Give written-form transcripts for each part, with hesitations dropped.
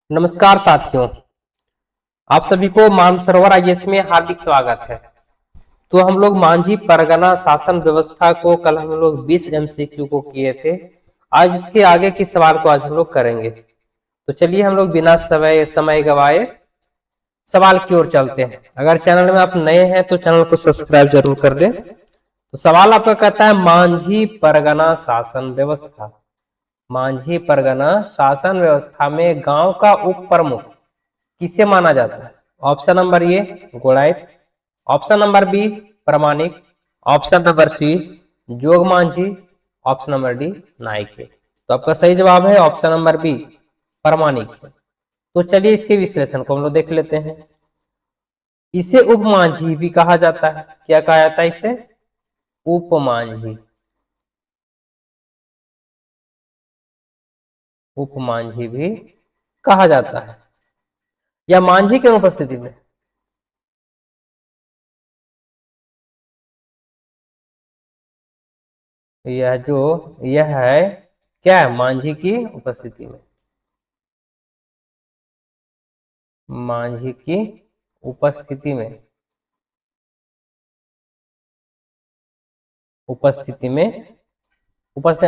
नमस्कार साथियों, आप सभी को मानसरोवर आईएएस में हार्दिक स्वागत है। तो हम लोग मांझी परगना शासन व्यवस्था को कल हम लोग 20 एमसीक्यू को किए थे। आज उसके आगे के सवाल को आज हम लोग करेंगे। तो चलिए हम लोग बिना समय गवाए सवाल की ओर चलते हैं। अगर चैनल में आप नए हैं तो चैनल को सब्सक्राइब जरूर कर लें। तो सवाल आपका कहता है मांझी परगना शासन व्यवस्था। मांझी परगना शासन व्यवस्था में गांव का उप प्रमुख किसे माना जाता है? ऑप्शन नंबर ए गोड़ाइत, ऑप्शन नंबर बी प्रमाणिक, ऑप्शन नंबर सी जोग मांझी, ऑप्शन नंबर डी नायके। तो आपका सही जवाब है ऑप्शन नंबर बी प्रमाणिक है। तो चलिए इसके विश्लेषण को हम लोग देख लेते हैं। इसे उप मांझी भी कहा जाता है। क्या कहा जाता है इसे? उप मांझी। उप मांझी भी कहा जाता है या मांझी की अनुपस्थिति में। यह है क्या है? मांझी की उपस्थिति में। मांझी की उपस्थिति में उपस्थिति में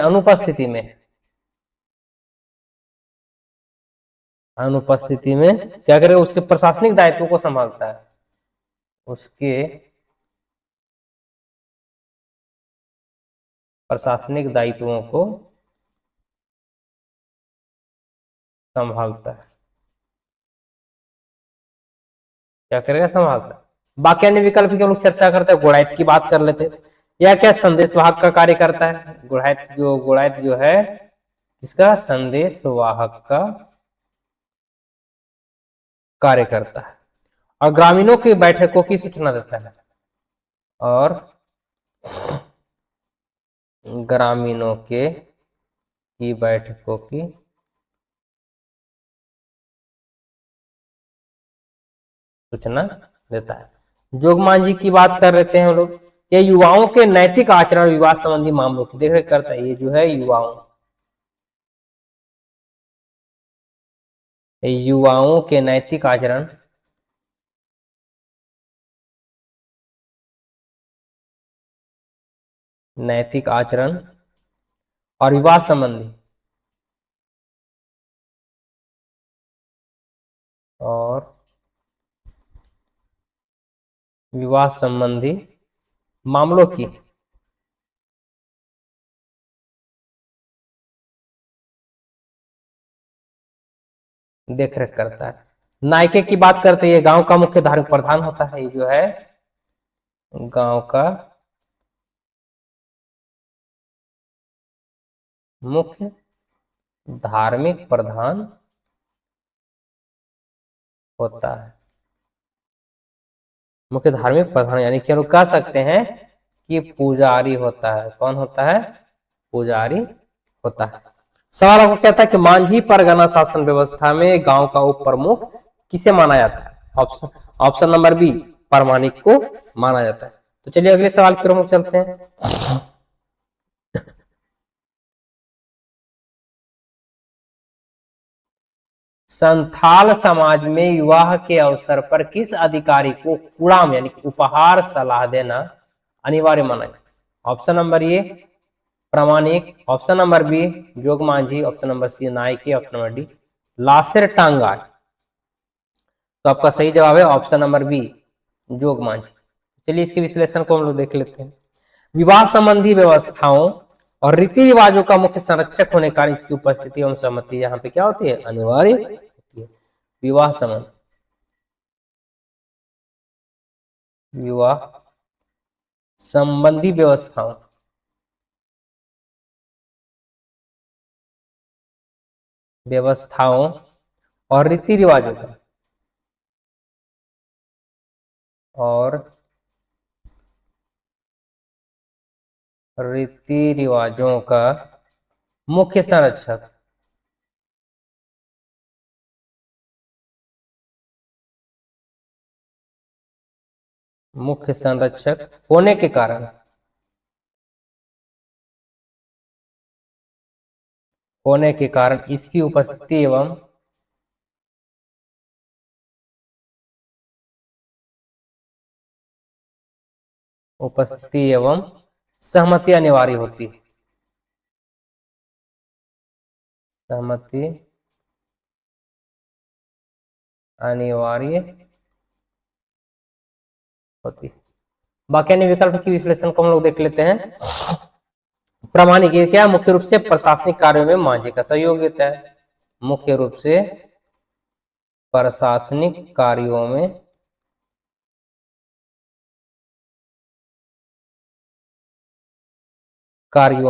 अनुपस्थिति में अनुपस्थिति में क्या करेगा? उसके प्रशासनिक दायित्वों को संभालता है। उसके प्रशासनिक दायित्वों को संभालता है। क्या करेगा? संभालता है। बाकी अन्य विकल्प की हम लोग चर्चा करते हैं। गुड़ायत की बात कर लेते हैं। यह क्या संदेश वाहक का कार्य करता है? गुड़ायत जो है किसका? संदेश वाहक का कार्य करता है और ग्रामीणों की बैठकों की सूचना देता है। और ग्रामीणों के की बैठकों की सूचना देता है। जोगमांझी की बात कर लेते हैं हम लोग। ये युवाओं के नैतिक आचरण विवाद संबंधी मामलों की देखरेख करता है। ये जो है युवाओं के नैतिक आचरण और विवाद संबंधी मामलों की देखरेख करता है। नायके की बात करते हैं। गांव का मुख्य धार्मिक प्रधान होता है। ये जो है गांव का मुख्य धार्मिक प्रधान होता है। मुख्य धार्मिक प्रधान यानी कि हम कह सकते हैं कि पुजारी होता है। कौन होता है? पुजारी होता है। सवाल आपको कहता है कि मांझी परगना शासन व्यवस्था में गांव का उप प्रमुख किसे माना जाता है? ऑप्शन नंबर बी प्रमाणिक को माना जाता है। तो चलिए अगले सवाल की ओर हम चलते हैं। संथाल समाज में विवाह के अवसर पर किस अधिकारी को कुड़ाम यानी कि उपहार सलाह देना अनिवार्य माना जाता है? ऑप्शन नंबर ए प्रामाणिक, ऑप्शन नंबर बी जोग मांझी, ऑप्शन नंबर सी नायके, ऑप्शन नंबर डी लासेर टांगा। तो आपका सही जवाब है ऑप्शन नंबर बी जोग मांझी। चलिए इसके विश्लेषण को हम लोग देख लेते हैं। विवाह संबंधी व्यवस्थाओं और रीति रिवाजों का मुख्य संरक्षक होने कारण इसकी उपस्थिति एवं सहमति यहाँ पे क्या होती है? अनिवार्य होती है। विवाह संबंधी व्यवस्थाओं और रीति रिवाजों का मुख्य संरक्षक होने के कारण इसकी उपस्थिति एवं उपस्थिति एवं सहमति अनिवार्य होती है। सहमति अनिवार्य होती है। बाकी अन्य विकल्प की विश्लेषण को हम लोग देख लेते हैं। प्रामाणिक ये क्या, मुख्य रूप से प्रशासनिक कार्यों में मांझी का सहयोग होता है। मुख्य रूप से प्रशासनिक कार्यों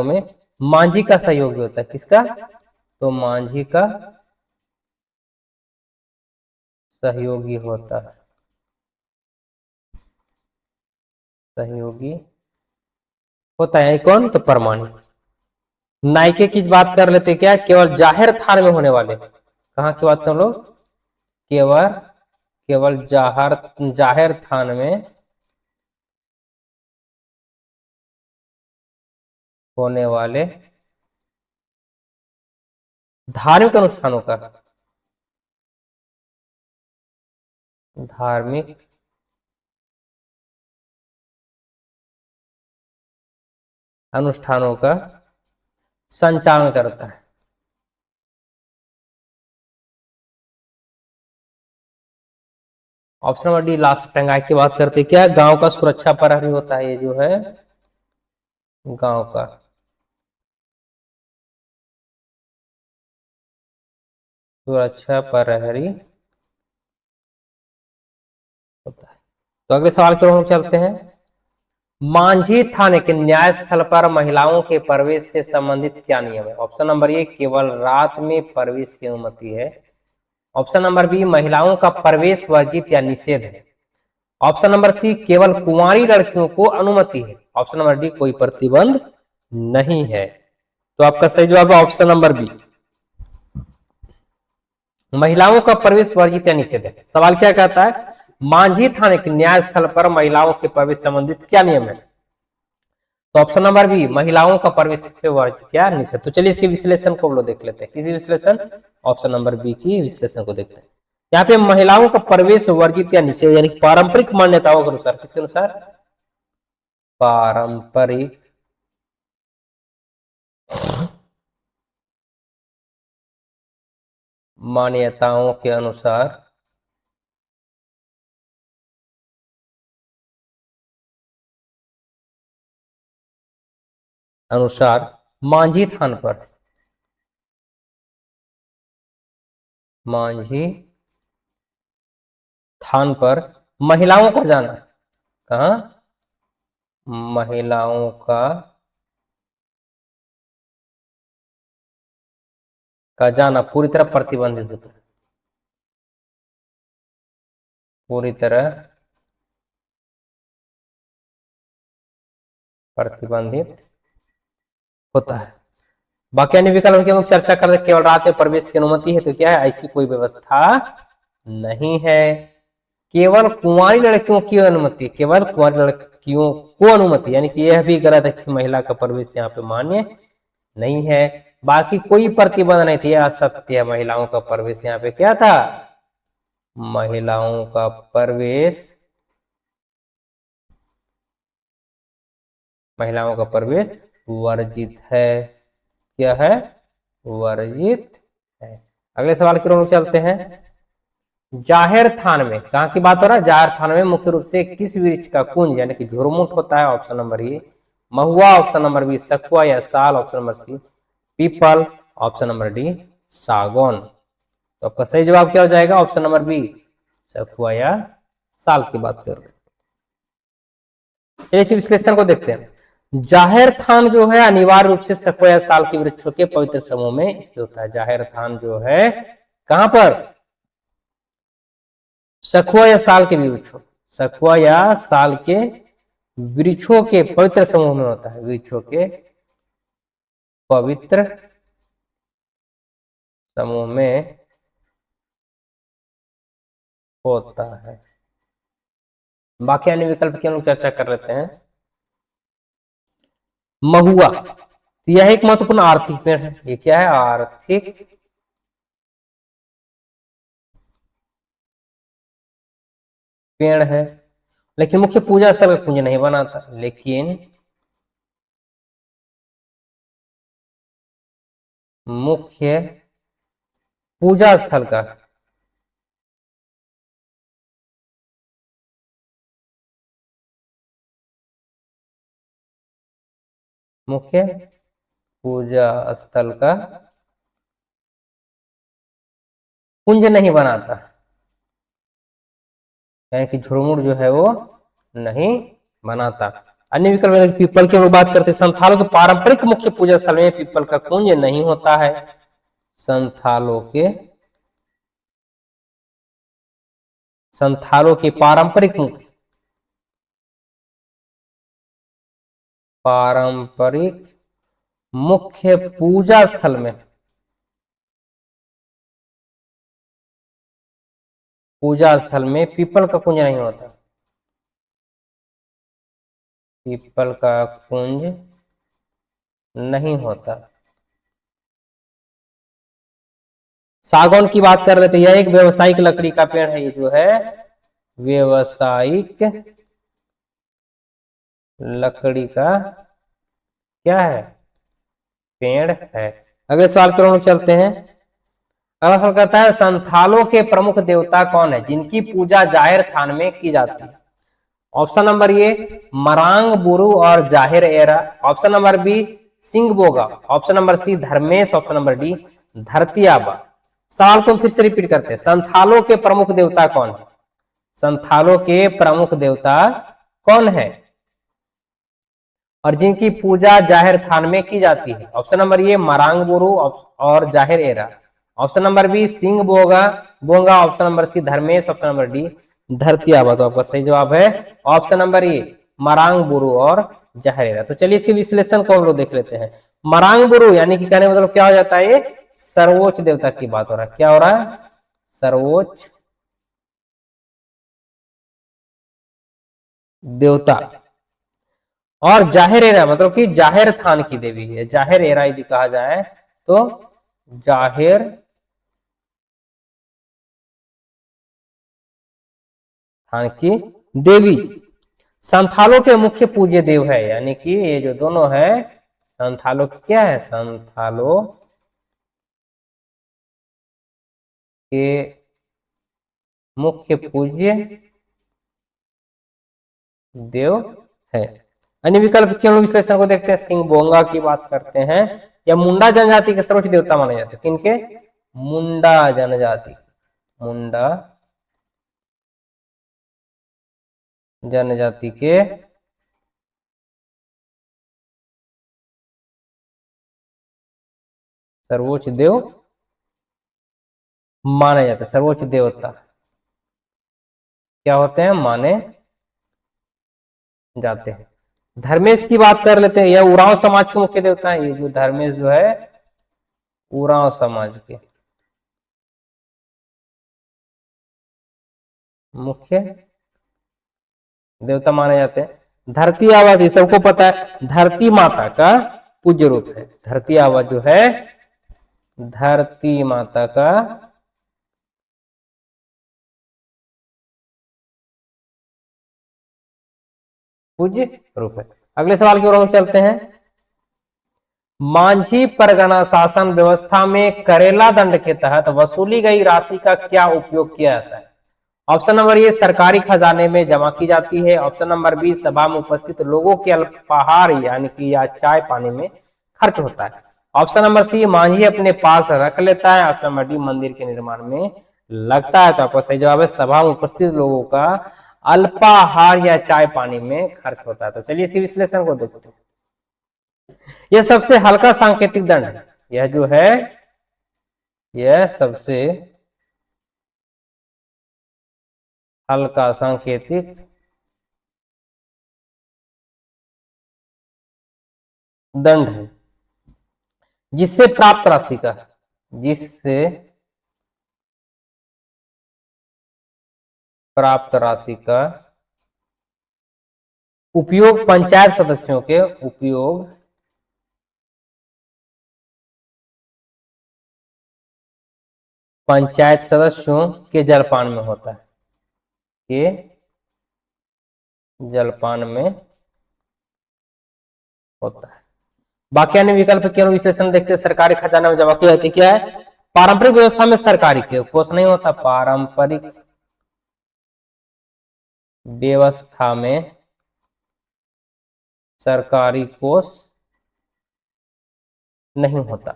में मांझी का सहयोगी होता है। किसका? तो मांझी का सहयोगी होता है। सहयोगी होता है कौन? तो प्रमाणिक। नायके की बात कर लेते क्या, केवल जाहिर थान में होने वाले। कहाँ की बात कर लो? केवल केवल जाहिर थान में होने वाले धार्मिक अनुष्ठानों का, धार्मिक अनुष्ठानों का संचालन करता है। ऑप्शन नंबर डी लास्ट टंगाई की बात करते क्या, गांव का सुरक्षा प्रहरी होता है। ये जो है गांव का सुरक्षा प्रहरी होता है। तो अगले सवाल की ओर हम चलते हैं। मांझी थाने के न्याय स्थल पर महिलाओं के प्रवेश से संबंधित क्या नियम है? ऑप्शन नंबर ए केवल रात में प्रवेश की अनुमति है। ऑप्शन नंबर बी महिलाओं का प्रवेश वर्जित या निषेध है। ऑप्शन नंबर सी केवल कुंवारी लड़कियों को अनुमति है। ऑप्शन नंबर डी कोई प्रतिबंध नहीं है। तो आपका सही जवाब है ऑप्शन नंबर बी, महिलाओं का प्रवेश वर्जित या निषेध है। सवाल क्या कहता है, मांझी थाने के न्याय स्थल पर महिलाओं के प्रवेश संबंधित क्या नियम है? तो ऑप्शन नंबर बी महिलाओं का प्रवेश वर्जित या निषेध। तो चलिए इसके विश्लेषण को हम लोग देख लेते हैं। किसी विश्लेषण? ऑप्शन नंबर बी की विश्लेषण को देखते हैं। यहाँ पे महिलाओं का प्रवेश वर्जित या निषेध यानी पारंपरिक मान्यताओं के अनुसार, किसके अनुसार? पारंपरिक मान्यताओं के अनुसार मांझी थान पर महिलाओं का जाना, कहाँ? महिलाओं का जाना पूरी तरह प्रतिबंधित होता है। पूरी तरह प्रतिबंधित होता है। बाकी अन्य विकल्प की हम चर्चा करते, केवल रात में प्रवेश की अनुमति है। तो क्या है, ऐसी कोई व्यवस्था नहीं है। केवल कुंवारी लड़कियों की अनुमति, केवल कुंवारी लड़कियों को अनुमति, यानी कि यह भी गलत है कि महिला का प्रवेश यहाँ पे मान्य नहीं है। बाकी कोई प्रतिबंध नहीं थी, असत्य है। महिलाओं का प्रवेश यहाँ पे क्या था? महिलाओं का प्रवेश वर्जित है। क्या है? वर्जित है। अगले सवाल की ओर चलते हैं। जाहिर थान में, कहाँ की बात हो रहा है? जाहिर थान में मुख्य रूप से किस वृक्ष का कुंज यानी कि झुरमुट होता है? ऑप्शन नंबर ए महुआ, ऑप्शन नंबर बी सखुआ या साल, ऑप्शन नंबर सी पीपल, ऑप्शन नंबर डी सागौन। तो आपका सही जवाब क्या हो जाएगा? ऑप्शन नंबर बी सखुआ या साल की बात कर रहे हैं। चलिए इस विश्लेषण को देखते हैं। जाहिर थान जो है अनिवार्य रूप से सखुआ या साल के वृक्षों के पवित्र समूह में स्थित होता है। जाहिर थान जो है कहां पर? सखुआ या साल के वृक्षों, सखुआ या साल के वृक्षों के पवित्र समूह में होता है। वृक्षों के पवित्र समूह में होता है। बाकी अन्य विकल्प की हम लोग चर्चा कर लेते हैं। महुआ, तो यह एक महत्वपूर्ण आर्थिक पेड़ है। ये क्या है? आर्थिक पेड़ है। लेकिन मुख्य पूजा स्थल का कुंज नहीं बनाता। लेकिन मुख्य पूजा स्थल का मुख्य पूजा स्थल का कुंज नहीं बनाता, यानी कि झुरमुट जो है वो नहीं बनाता। अन्य विकल्प में पीपल की हम लोग बात करते हैं, संथालों के पारंपरिक मुख्य पूजा स्थल में पीपल का कुंज नहीं होता है। संथालों के पारंपरिक मुख्य पूजा स्थल में पीपल का कुंज नहीं होता। पीपल का कुंज नहीं होता। सागौन की बात कर रहे थे, यह एक व्यवसायिक लकड़ी का पेड़ है। ये जो है व्यवसायिक लकड़ी का क्या है, पेड़ है। अगले सवाल की ओर हम चलते हैं। अगला सवाल कहता है, संथालों के प्रमुख देवता कौन है जिनकी पूजा जाहिर थान में की जाती है? ऑप्शन नंबर ए मरांग बुरु और Jaher Era, option number B Sing Bonga, option number C Dharmesh, option number D Dharti Aba. सवाल को फिर से रिपीट करते हैं, संथालों के प्रमुख देवता कौन है? संथालों के प्रमुख देवता कौन है और जिनकी पूजा जाहिर थान में की जाती है? ऑप्शन नंबर ए मरांग बुरु और Jaher Era, option number B Sing Boga Bonga, option number C Dharmesh, option number D Dharti Aba. तो आपका सही जवाब है ऑप्शन नंबर ए मरांग बुरु और जाहिर एरा। तो चलिए इसके विश्लेषण को हम लोग देख लेते हैं। मरांग बुरु यानी कि कहने मतलब क्या हो जाता है, ये सर्वोच्च देवता की बात हो रहा है। क्या हो रहा है, सर्वोच्च देवता। और जाहिर एरा मतलब कि जाहिर थान की देवी है। जाहिर एरा यदि कहा जाए तो जाहिर थान की देवी संथालों के मुख्य पूज्य देव है। यानी कि ये जो दोनों है संथालों की क्या है, संथालों के मुख्य पूज्य देव है। अन्य विकल्प के विश्लेषण को देखते हैं। सिंह बोंगा की बात करते हैं, या मुंडा जनजाति के सर्वोच्च देवता माने जाते हैं। किनके, मुंडा जनजाति, मुंडा जनजाति के सर्वोच्च देव माने जाते हैं। सर्वोच्च देवता क्या होते हैं, माने जाते हैं। धर्मेश की बात कर लेते हैं, यह उरांव समाज के मुख्य देवता है। ये जो धर्मेश जो है उरांव समाज के मुख्य देवता माने जाते हैं। धरती आबा ये सबको पता है, धरती माता का पूज्य रूप है। धरती आबा जो है धरती माता का पूज्य रूप है। अगले सवाल की ओर हम चलते हैं। मांझी परगना शासन व्यवस्था में करेला दंड के तहत वसूली गई राशि का क्या उपयोग किया जाता है? ऑप्शन नंबर ए सरकारी खजाने में जमा की जाती है, ऑप्शन नंबर बी सभा में उपस्थित लोगों के अल्पाहार यानी कि या चाय पानी में खर्च होता है, ऑप्शन नंबर सी मांझी अपने पास रख लेता है, ऑप्शन नंबर डी मंदिर के निर्माण में लगता है। तो आपका सही जवाब है सभा में उपस्थित लोगों का अल्पाहार या चाय पानी में खर्च होता है। तो चलिए इसके विश्लेषण को देखते हैं। यह सबसे हल्का सांकेतिक दंड है। यह जो है यह सबसे हल्का सांकेतिक दंड है जिससे प्राप्त राशि का उपयोग पंचायत सदस्यों के जलपान में होता है। जलपान में होता है। बाकी अन्य विकल्प के विश्लेषण देखते हैं। सरकारी खजाना में जमा की जाती क्या है? पारंपरिक व्यवस्था में सरकारी के कोष नहीं होता। पारंपरिक व्यवस्था में सरकारी कोष नहीं होता।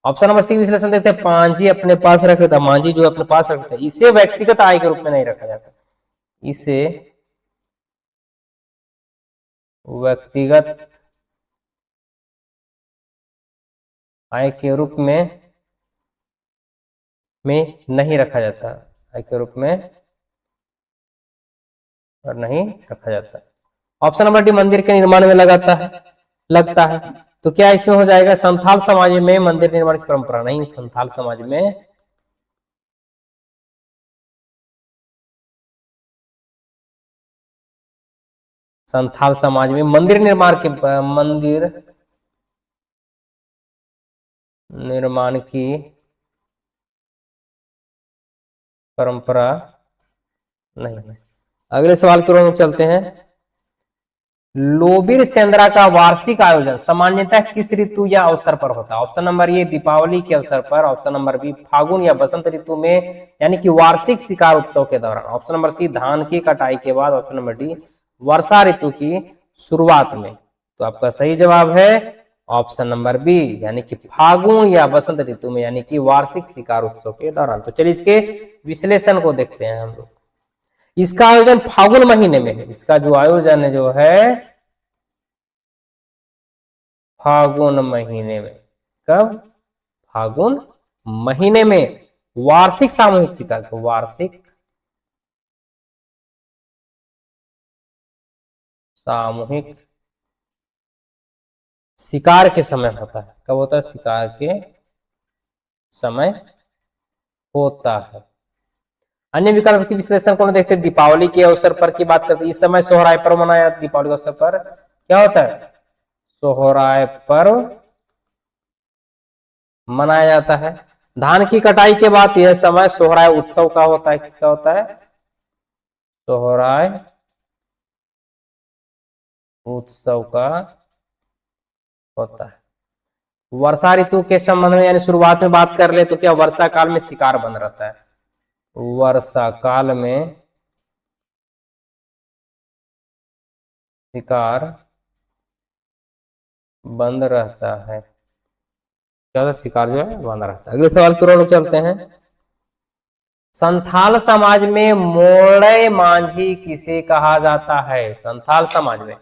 ऑप्शन नंबर सी विश्लेषण देखते हैं। मांझी अपने पास रख लेता, मांझी जो अपने पास रखते हैं, इसे व्यक्तिगत आय के रूप में नहीं रखा जाता। इसे व्यक्तिगत आय के रूप में नहीं रखा जाता। आय के रूप में और नहीं रखा जाता। ऑप्शन नंबर डी मंदिर के निर्माण में लगता है। तो क्या इसमें हो जाएगा? संथाल समाज में मंदिर निर्माण की परंपरा नहीं। संथाल समाज में मंदिर निर्माण की परंपरा नहीं है। अगले सवाल की ओर हम चलते हैं। लोबिर सेंद्रा का वार्षिक आयोजन सामान्यतः किस ऋतु या अवसर पर होता है? ऑप्शन नंबर ए दीपावली के अवसर पर, ऑप्शन नंबर बी फागुन या बसंत ऋतु में यानी कि वार्षिक शिकार उत्सव के दौरान, ऑप्शन नंबर सी धान की कटाई के बाद, ऑप्शन नंबर डी वर्षा ऋतु की शुरुआत में। तो आपका सही जवाब है ऑप्शन नंबर बी यानी कि फागुन या बसंत ऋतु में यानी कि वार्षिक शिकार उत्सव के दौरान। तो चलिए इसके विश्लेषण को देखते हैं हम लोग। इसका आयोजन फागुन महीने में है। इसका जो आयोजन जो है फागुन महीने में। कब? फागुन महीने में। वार्षिक सामूहिक शिकार को वार्षिक सामूहिक शिकार के समय होता है। कब होता है? शिकार के समय होता है। अन्य विकल्प की विश्लेषण को देखते हैं। दीपावली के अवसर पर की बात करते हैं। इस समय सोहराय पर्व मनाया। दीपावली के अवसर पर क्या होता है? सोहराय पर्व मनाया जाता है। धान की कटाई के बाद यह समय सोहराय उत्सव का होता है। किसका होता है? सोहराय उत्सव का होता है। वर्षा ऋतु के संबंध में यानी शुरुआत में बात कर ले तो क्या वर्षा काल में शिकार बंद रहता है। वर्षा काल में शिकार बंद रहता है। क्या होता है? शिकार जो है बंद रहता है। अगले सवाल की ओर चलते हैं। संथाल समाज में मोड़े मांझी किसे कहा जाता है? संथाल समाज में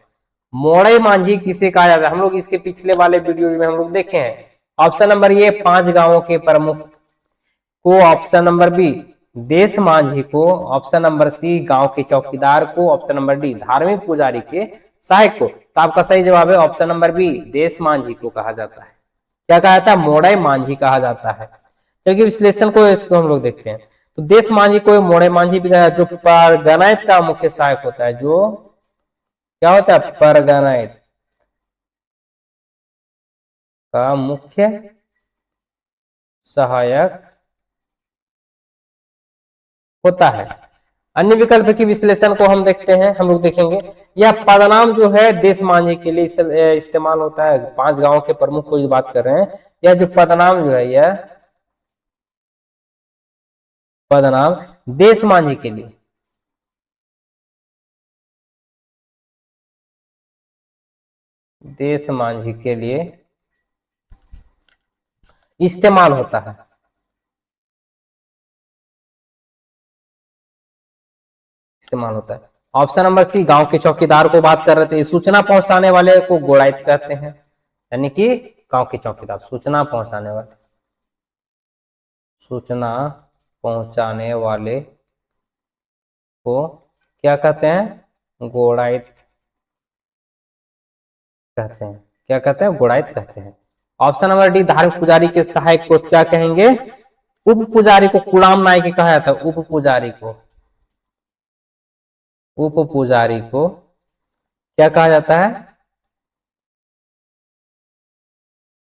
मोड़े मांझी किसे कहा जाता है? हम लोग इसके पिछले वाले वीडियो में हम लोग देखे हैं। ऑप्शन नंबर ए 5 गांवों के प्रमुख को, ऑप्शन नंबर बी देश मांझी को, ऑप्शन नंबर सी गांव के चौकीदार को, ऑप्शन नंबर डी धार्मिक पुजारी के सहायक को। तो आपका सही जवाब है ऑप्शन नंबर बी देश मांझी को कहा जाता है। क्या कहा जाता है? मोड़े मांझी कहा जाता है। चलिए विश्लेषण को इसको हम लोग देखते हैं। तो देश मांझी को मोड़े मांझी भी कहा, जो परगनायत का मुख्य सहायक होता है। जो क्या होता है? परगनायत का मुख्य सहायक होता है। अन्य विकल्प की विश्लेषण को हम देखते हैं। हम लोग देखेंगे यह पदनाम जो है देश मांझी के लिए इस्तेमाल होता है। 5 गांवों के प्रमुख को बात कर रहे हैं। यह जो पदनाम जो है यह पदनाम देश मांझी के लिए इस्तेमाल होता है। ऑप्शन नंबर सी गांव के चौकीदार को बात कर रहे थे। सूचना पहुंचाने वाले को गोड़ाइत कहते हैं। यानी कि गांव के चौकीदार सूचना पहुंचाने वाले को क्या कहते हैं? गोड़ाइत कहते हैं। क्या कहते हैं? गोड़ाइत कहते हैं। ऑप्शन नंबर डी धार्मिक पुजारी के सहायक को क्या कहेंगे? उप पुजारी को कुड़ाम नायक कहा जाता है। उप पुजारी को क्या कहा जाता है?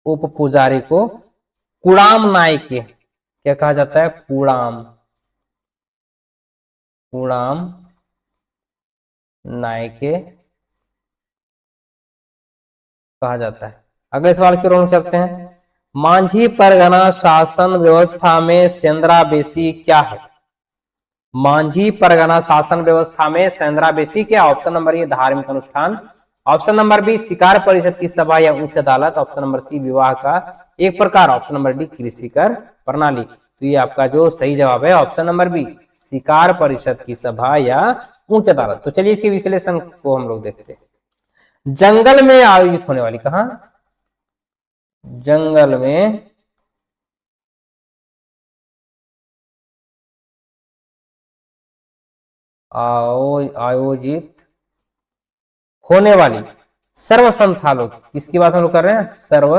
उप पुजारी को कुड़ाम नायक क्या कहा जाता है? कुड़ाम नायके कहा जाता है। अगले सवाल की ओर हम चलते हैं। मांझी परगना शासन व्यवस्था में सेंद्रा बेसी क्या है? मांझी परगना शासन व्यवस्था में सेंद्रा बेसी क्या? ऑप्शन नंबर ए धार्मिक अनुष्ठान, ऑप्शन नंबर बी शिकार परिषद की सभा या उच्च अदालत, ऑप्शन नंबर सी विवाह का एक प्रकार, ऑप्शन नंबर डी कृषि कर प्रणाली। तो ये आपका जो सही जवाब है ऑप्शन नंबर बी शिकार परिषद की सभा या उच्च अदालत। तो चलिए इसके विश्लेषण को हम लोग देखते हैं। जंगल में आयोजित होने वाली, कहा? जंगल में आयोजित होने वाली सर्व संथालों, किसकी बात हम लोग कर रहे हैं? सर्व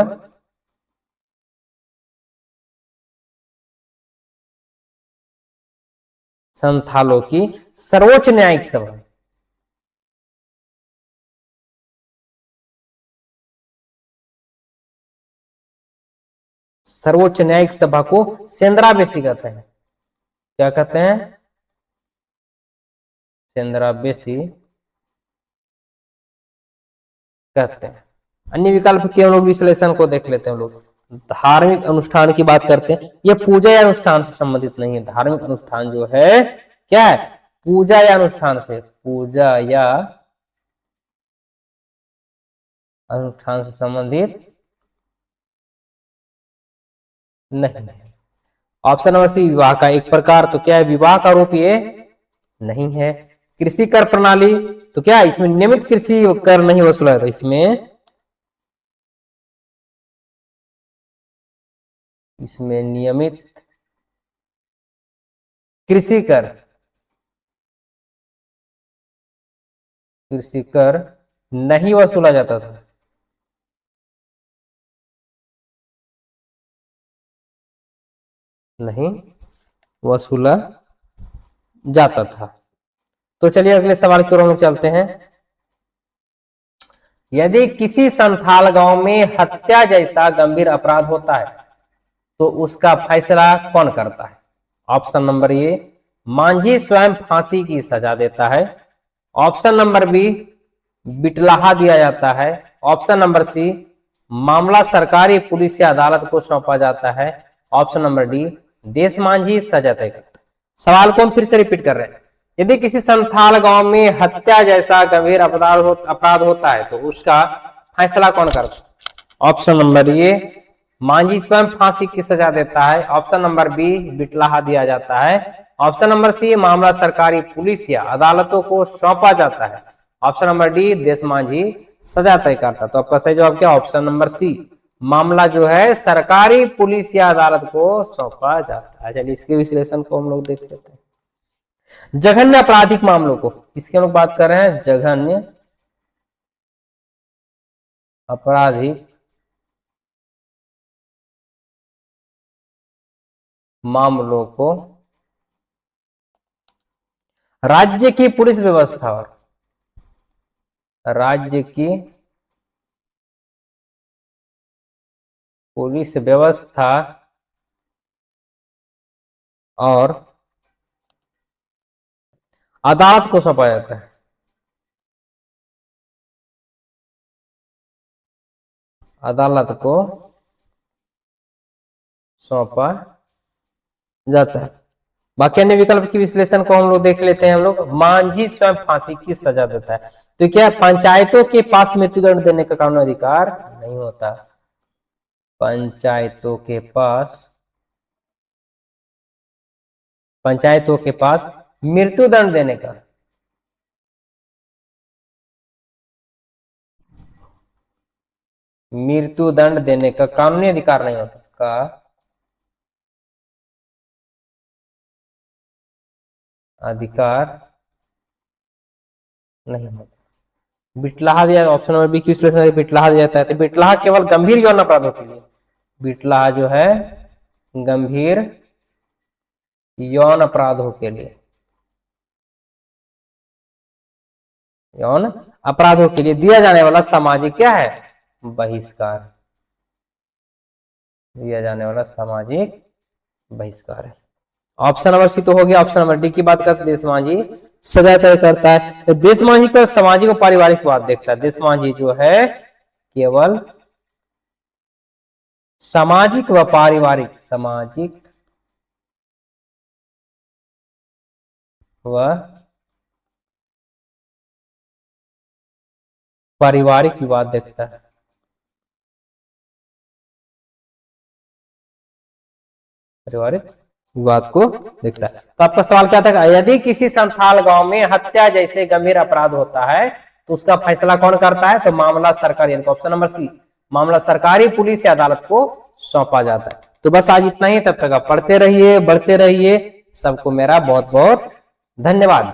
संथालों की सर्वोच्च न्यायिक सभा, सर्वोच्च न्यायिक सभा को सेंद्रा बेसी कहते हैं। क्या कहते हैं? सेंद्रा बेसी कहते हैं। अन्य विकल्प के हम लोग विश्लेषण को देख लेते हैं। हम लोग धार्मिक अनुष्ठान की बात करते हैं। यह पूजा या अनुष्ठान से संबंधित नहीं है। धार्मिक अनुष्ठान जो है क्या है? पूजा या अनुष्ठान से, पूजा या अनुष्ठान से संबंधित नहीं है। ऑप्शन नंबर सी विवाह का एक प्रकार, तो क्या है? विवाह का रूप ये नहीं है। कृषि कर प्रणाली, तो क्या इसमें नियमित कृषि कर नहीं वसूला जाता, इसमें नियमित कृषि कर नहीं वसूला जाता था। नहीं वसूला जाता था। तो चलिए अगले सवाल की ओर हम चलते हैं। यदि किसी संथाल गांव में हत्या जैसा गंभीर अपराध होता है तो उसका फैसला कौन करता है? ऑप्शन नंबर ए मांझी स्वयं फांसी की सजा देता है, ऑप्शन नंबर बी बिटलाहा दिया जाता है, ऑप्शन नंबर सी मामला सरकारी पुलिस या अदालत को सौंपा जाता है, ऑप्शन नंबर डी देश मांझी सजा तय करता है। सवाल को हम फिर से रिपीट कर रहे हैं। यदि किसी संथाल गांव में हत्या जैसा गंभीर अपराध होता है तो उसका फैसला कौन करता है? ऑप्शन नंबर ए मांझी स्वयं फांसी की सजा देता है, ऑप्शन नंबर बी बिटलाहा दिया जाता है, ऑप्शन नंबर सी मामला सरकारी पुलिस या अदालतों को सौंपा जाता है, ऑप्शन नंबर डी देश मांझी सजा तय करता है। तो आपका सही जवाब क्या? ऑप्शन नंबर सी मामला जो है सरकारी पुलिस या अदालत को सौंपा जाता है। चलिए इसके विश्लेषण को हम लोग देख लेते हैं। जघन्य आपराधिक मामलों को, इसकी हम लोग बात कर रहे हैं, जघन्य आपराधिक मामलों को राज्य की पुलिस व्यवस्था और राज्य की पुलिस व्यवस्था और अदालत को सौंपा जाता है। अदालत को सौंपा जाता है। बाकी अन्य विकल्प की विश्लेषण को हम लोग देख लेते हैं। हम लोग मांझी स्वयं फांसी की सजा देता है, तो क्या पंचायतों के पास मृत्युदंड देने का कानूनी अधिकार नहीं होता। पंचायतों के पास मृत्युदंड देने का कानूनी अधिकार नहीं होता का अधिकार नहीं होता। बिटलाहा दिया, ऑप्शन नंबर बी की विश्लेषण बिटलाहा दिया जाता है। तो बिटलाहा केवल गंभीर यौन अपराधों के लिए, बिटलाहा जो है गंभीर यौन अपराधों के लिए, यौन अपराधों के लिए दिया जाने वाला सामाजिक क्या है? बहिष्कार, दिया जाने वाला सामाजिक बहिष्कार है। ऑप्शन नंबर सी तो हो गया। ऑप्शन नंबर डी की बात करते देश मांझी सजा तय करता है। तो देश माझी का सामाजिक और पारिवारिक विवाद देखता है। देश माझी जो है केवल सामाजिक व पारिवारिक, सामाजिक व पारिवारिक विवाद देखता है। पारिवारिक विवाद को देखता है। तो आपका सवाल क्या था? यदि किसी संथाल गांव में हत्या जैसे गंभीर अपराध होता है तो उसका फैसला कौन करता है? तो मामला सरकारी, ऑप्शन नंबर सी, मामला सरकारी पुलिस या अदालत को सौंपा जाता है। तो बस आज इतना ही, तब तक आप पढ़ते रहिए, बढ़ते रहिए। सबको मेरा बहुत बहुत धन्यवाद।